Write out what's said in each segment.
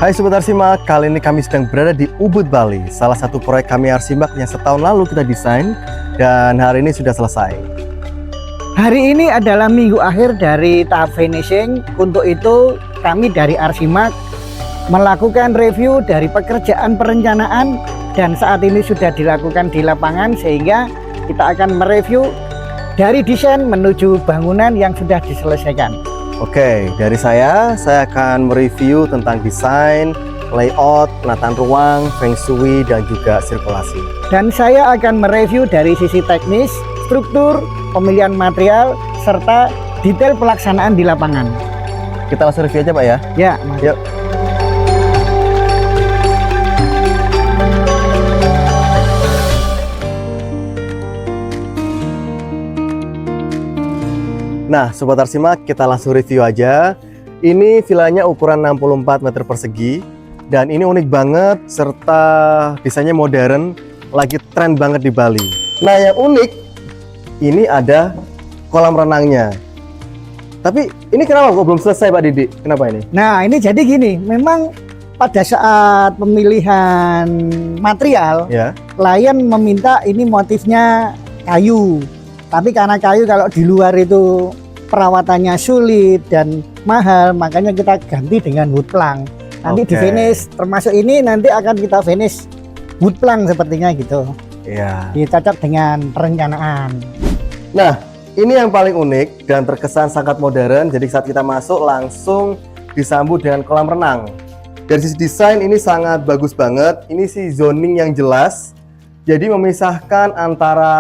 Hai Sobat Arsimak, kali ini kami sedang berada di Ubud, Bali. Salah satu proyek kami Arsimak yang setahun lalu kita desain dan hari ini sudah selesai. Hari ini adalah minggu akhir dari tahap finishing. Untuk itu kami dari Arsimak melakukan review dari pekerjaan perencanaan dan saat ini sudah dilakukan di lapangan, sehingga kita akan mereview dari desain menuju bangunan yang sudah diselesaikan. Oke, dari saya akan mereview tentang desain, layout, penataan ruang, feng shui, dan juga sirkulasi. Dan saya akan mereview dari sisi teknis, struktur, pemilihan material, serta detail pelaksanaan di lapangan. Kita langsung review aja Pak ya? Ya, Mas. Yuk. Nah, Sobat Arsimak, kita langsung review aja. Ini villanya ukuran 64 meter persegi dan ini unik banget serta desainnya modern, lagi tren banget di Bali. Nah, yang unik ini ada kolam renangnya. Tapi ini kenapa kok belum selesai Pak Didi? Kenapa ini? Nah, ini jadi gini, memang pada saat pemilihan material, Ya. klien meminta ini motifnya kayu. Tapi karena kayu kalau di luar itu perawatannya sulit dan mahal, makanya kita ganti dengan wood plank. Nanti di finish, termasuk ini nanti akan kita finish wood plank sepertinya gitu. Iya. Dicocok dengan perencanaan. Nah, ini yang paling unik dan terkesan sangat modern. Jadi saat kita masuk langsung disambut dengan kolam renang. Dari sisi desain ini sangat bagus banget. Ini sih zoning yang jelas. Jadi memisahkan antara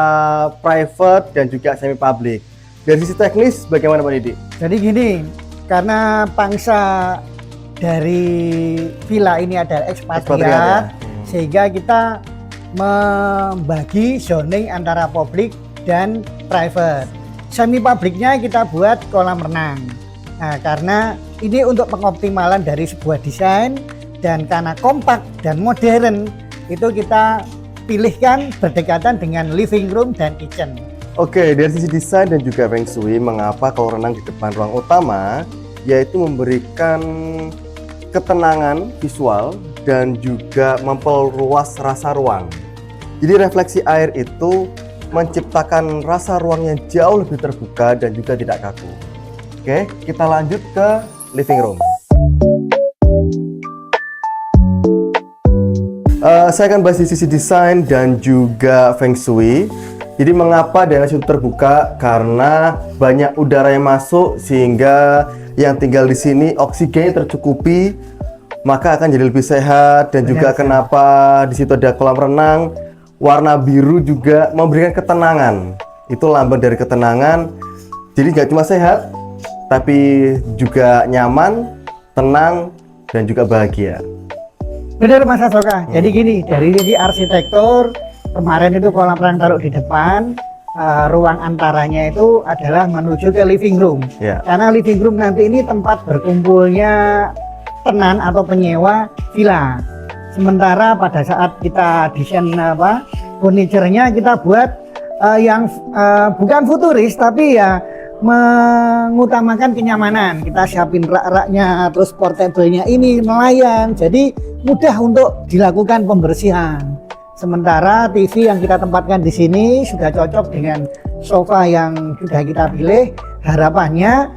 private dan juga semi public. Dari sisi teknis bagaimana Pak Didi? Jadi gini, karena pangsa dari villa ini adalah ekspatriat, ya? sehingga kita membagi zoning antara publik dan private. Semi publiknya kita buat kolam renang. Nah, karena ini untuk pengoptimalan dari sebuah desain dan karena kompak dan modern, itu kita pilihkan berdekatan dengan living room dan kitchen. Oke, dari sisi desain dan juga feng shui, mengapa kolam renang di depan ruang utama, yaitu memberikan ketenangan visual dan juga memperluas rasa ruang. Jadi refleksi air itu menciptakan rasa ruang yang jauh lebih terbuka dan juga tidak kaku. Oke, kita lanjut ke living room. Saya akan bahas di sisi desain dan juga feng shui. Jadi mengapa daerah situ terbuka? Karena banyak udara yang masuk sehingga yang tinggal di sini oksigennya tercukupi, maka akan jadi lebih sehat. Dan juga kenapa di situ ada kolam renang warna biru juga memberikan ketenangan. Itu lambang dari ketenangan. Jadi nggak cuma sehat, tapi juga nyaman, tenang, dan juga bahagia. Benar Mas Asoka. Jadi gini, dari sisi arsitektur, kemarin itu kolam renang taruh di depan, ruang antaranya itu adalah menuju ke living room. Ya. Karena living room nanti ini tempat berkumpulnya tenan atau penyewa villa. Sementara pada saat kita desain furniture-nya kita buat yang bukan futuris, tapi ya mengutamakan kenyamanan. Kita siapin rak-raknya, terus portable-nya ini nelayan, jadi mudah untuk dilakukan pembersihan. Sementara TV yang kita tempatkan di sini sudah cocok dengan sofa yang sudah kita pilih. Harapannya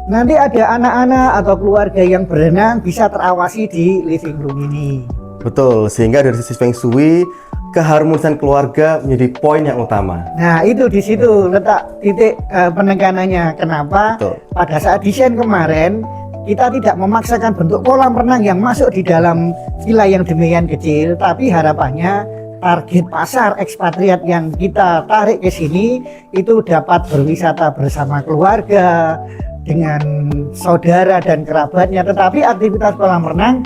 nanti ada anak-anak atau keluarga yang berenang bisa terawasi di living room ini. Betul, sehingga dari sisi feng shui keharmonisan keluarga menjadi poin yang utama. Nah, itu di situ letak titik penekanannya. Kenapa? Betul. Pada saat desain kemarin kita tidak memaksakan bentuk kolam renang yang masuk di dalam villa yang demikian kecil, tapi harapannya target pasar ekspatriat yang kita tarik ke sini itu dapat berwisata bersama keluarga dengan saudara dan kerabatnya, tetapi aktivitas kolam renang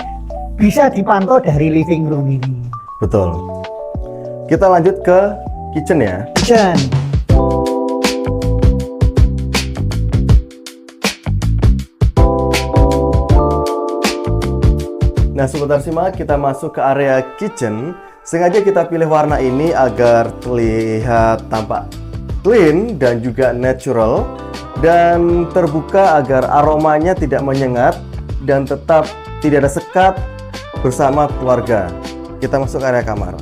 bisa dipantau dari living room ini. Betul. Kita lanjut ke kitchen ya. Kitchen. Nah, Sobat Arsimak, kita masuk ke area kitchen. Sengaja kita pilih warna ini agar terlihat tampak clean dan juga natural dan terbuka agar aromanya tidak menyengat dan tetap tidak ada sekat bersama keluarga. Kita masuk ke area kamar.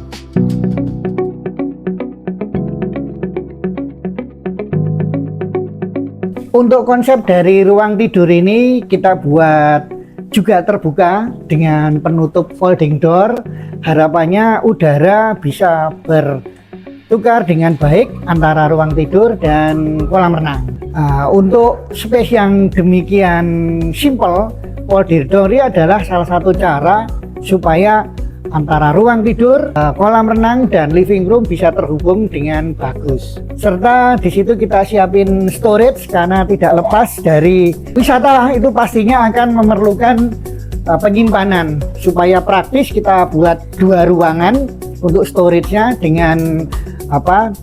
Untuk konsep dari ruang tidur ini kita buat juga terbuka dengan penutup folding door. Harapannya udara bisa bertukar dengan baik antara ruang tidur dan kolam renang. Untuk space yang demikian simple, folding door ini adalah salah satu cara supaya antara ruang tidur, kolam renang dan living room bisa terhubung dengan bagus. Serta di situ kita siapin storage karena tidak lepas dari wisata itu pastinya akan memerlukan penyimpanan. Supaya praktis kita buat 2 ruangan untuk storage-nya dengan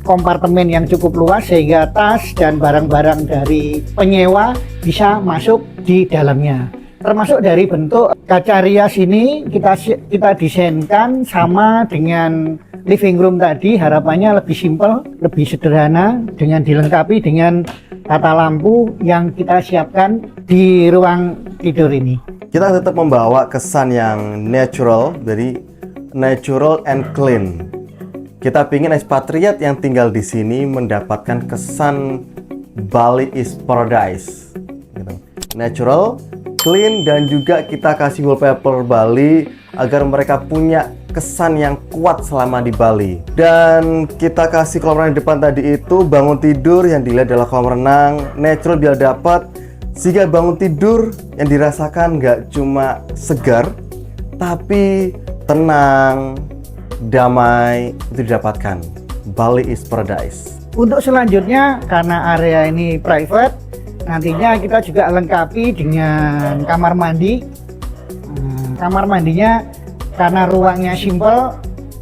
kompartemen yang cukup luas sehingga tas dan barang-barang dari penyewa bisa masuk di dalamnya. Termasuk dari bentuk kaca rias ini kita desainkan sama dengan living room tadi, harapannya lebih simpel, lebih sederhana dengan dilengkapi dengan tata lampu yang kita siapkan di ruang tidur ini. Kita tetap membawa kesan yang natural, jadi natural and clean. Kita ingin ekspatriat yang tinggal di sini mendapatkan kesan Bali is paradise. Gitu. Natural, clean, dan juga kita kasih wallpaper Bali agar mereka punya kesan yang kuat selama di Bali. Dan kita kasih kolam renang di depan tadi itu, bangun tidur yang dilihat adalah kolam renang, natural dia dapat, sehingga bangun tidur yang dirasakan nggak cuma segar, tapi tenang, damai, itu didapatkan. Bali is paradise. Untuk selanjutnya, karena area ini private, nantinya kita juga lengkapi dengan kamar mandi. Kamar mandinya karena ruangnya simple,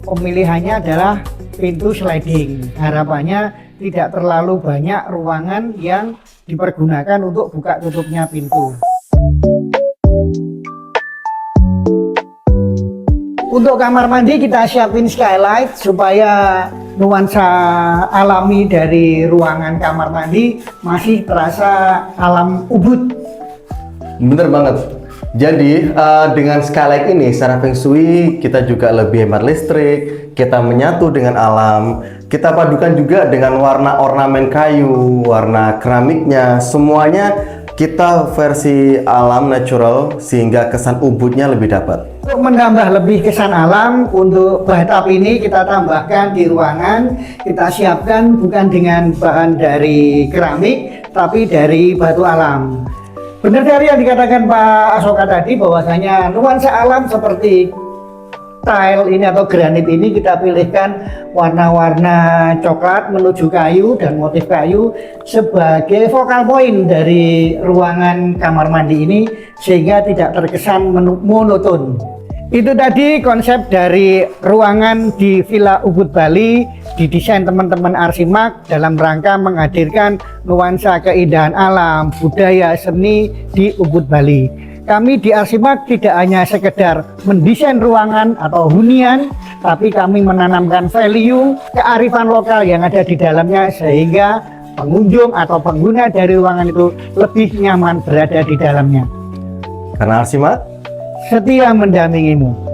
pemilihannya adalah pintu sliding. Harapannya tidak terlalu banyak ruangan yang dipergunakan untuk buka tutupnya pintu. Untuk kamar mandi kita siapin skylight supaya nuansa alami dari ruangan kamar mandi masih terasa alam Ubud. Bener banget. Jadi dengan skylight ini secara feng shui kita juga lebih hemat listrik, kita menyatu dengan alam, kita padukan juga dengan warna ornamen kayu, warna keramiknya, semuanya kita versi alam natural sehingga kesan Ubudnya lebih dapat. Untuk menambah lebih kesan alam, untuk bathtub ini kita tambahkan di ruangan, kita siapkan bukan dengan bahan dari keramik tapi dari batu alam. Benar dari yang dikatakan Pak Asoka tadi bahwasanya nuansa alam seperti tile ini atau granit ini kita pilihkan warna-warna coklat menuju kayu dan motif kayu sebagai focal point dari ruangan kamar mandi ini sehingga tidak terkesan monoton. Itu tadi konsep dari ruangan di Villa Ubud Bali, didesain teman-teman Arsimak dalam rangka menghadirkan nuansa keindahan alam, budaya, seni di Ubud Bali. Kami di Arsimak tidak hanya sekedar mendesain ruangan atau hunian, tapi kami menanamkan value kearifan lokal yang ada di dalamnya sehingga pengunjung atau pengguna dari ruangan itu lebih nyaman berada di dalamnya. Karena Arsimak setia mendampingimu.